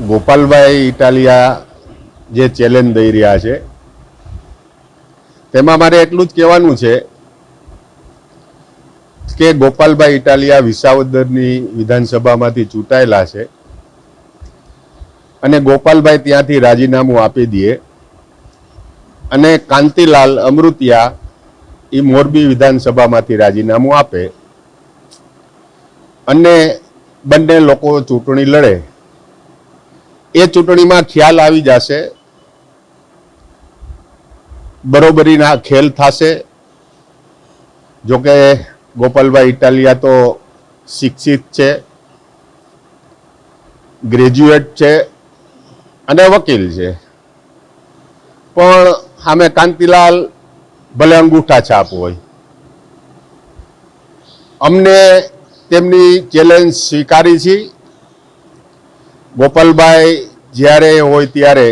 ગોપાલભાઈ ઇટાલિયા જે ચેલેન્જ દઈ રહ્યા છે તેમાં મારે એટલું જ કહેવાનું છે કે ગોપાલભાઈ ઇટાલિયા વિસાવદરની વિધાનસભામાંથી ચૂંટાયેલા છે અને ગોપાલભાઈ ત્યાંથી રાજીનામું આપી દે અને કાંતિલાલ અમૃતિયા એ મોરબી વિધાનસભામાંથી રાજીનામું આપે અને બંને લોકો ચૂંટણી લડે। એ ચૂંટણીમાં ખ્યાલ આવી જશે, બરોબરીના ખેલ થશે। જોકે ગોપાલભાઈ ઇટાલિયા તો શિક્ષિત છે, ગ્રેજ્યુએટ છે અને વકીલ છે, પણ સામે કાંતિલાલ ભલે અંગૂઠા છાપ હોય। અમને તેમની ચેલેન્જ સ્વીકારી છે। ગોપાલભાઈ જ્યારે હોય ત્યારે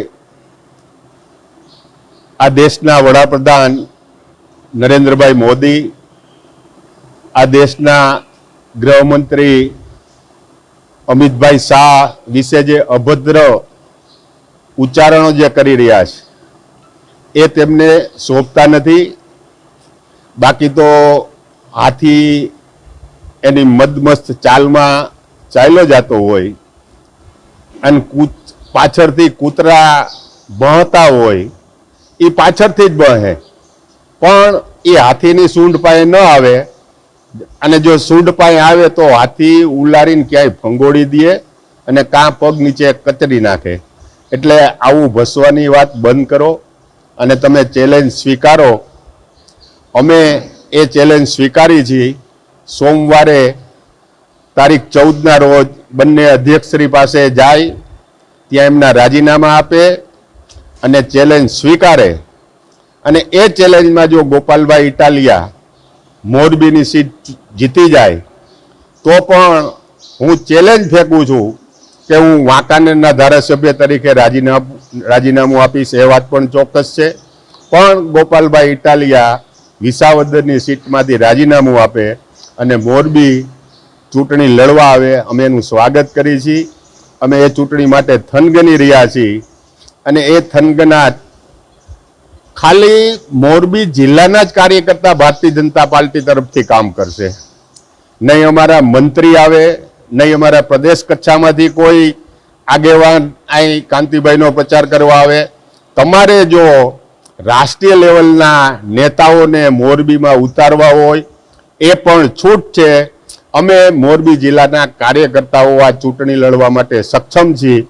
આ દેશના વડાપ્રધાન નરેન્દ્રભાઈ મોદી, આ દેશના ગૃહમંત્રી અમિતભાઈ શાહ વિશે જે અભદ્ર ઉચ્ચારણો જે કરી રહ્યા છે એ તેમને શોભતા નથી। બાકી તો હાથી એની મદમસ્ત ચાલમાં ચાલ્યો જતો હોય અને પાછળથી કૂતરા ભણતા હોય એ પાછળથી જ બહે, પણ એ હાથીની સૂંઢ પાસે ન આવે અને જો સૂંઢ પાસે આવે તો હાથી ઉલારીને ક્યાંય ફંગોળી દે અને કાં પગ નીચે કચરી નાખે। એટલે આવું ભસવાની વાત બંધ કરો અને તમે ચેલેન્જ સ્વીકારો। અમે એ ચેલેન્જ સ્વીકારી છીએ। સોમવારે તારીખ 14ના રોજ બંને અધ્યક્ષશ્રી પાસે જાય, ત્યાં એમના રાજીનામા આપે અને ચેલેન્જ સ્વીકારે। અને એ ચેલેન્જમાં જો ગોપાલભાઈ ઇટાલિયા મોરબીની સીટ જીતી જાય તો પણ હું ચેલેન્જ ફેંકું છું કે હું વાંકાનેરના ધારાસભ્ય તરીકે રાજીનામું આપીશ। એ વાત પણ ચોક્કસ છે, પણ ગોપાલભાઈ ઇટાલિયા વિસાવદરની સીટમાંથી રાજીનામું આપે અને મોરબી ચૂંટણી લડવા આવે, અમે એનું સ્વાગત કરીએ છીએ। અમે એ ચૂંટણી માટે થનગની રહ્યા છીએ અને એ થનગનાટ ખાલી મોરબી જિલ્લાના જ કાર્યકર્તા ભારતીય જનતા પાર્ટી તરફથી કામ કરશે। નહીં અમારા મંત્રી આવે, નહીં અમારા પ્રદેશ કક્ષામાંથી કોઈ આગેવાન અહીં કાંતિભાઈનો પ્રચાર કરવા આવે। તમારે જો રાષ્ટ્રીય લેવલના નેતાઓને મોરબીમાં ઉતારવા હોય એ પણ છૂટ છે। અમે મોરબી જિલ્લાના કાર્યકર્તાઓ આ ચૂંટણી લડવા માટે સક્ષમ છીએ।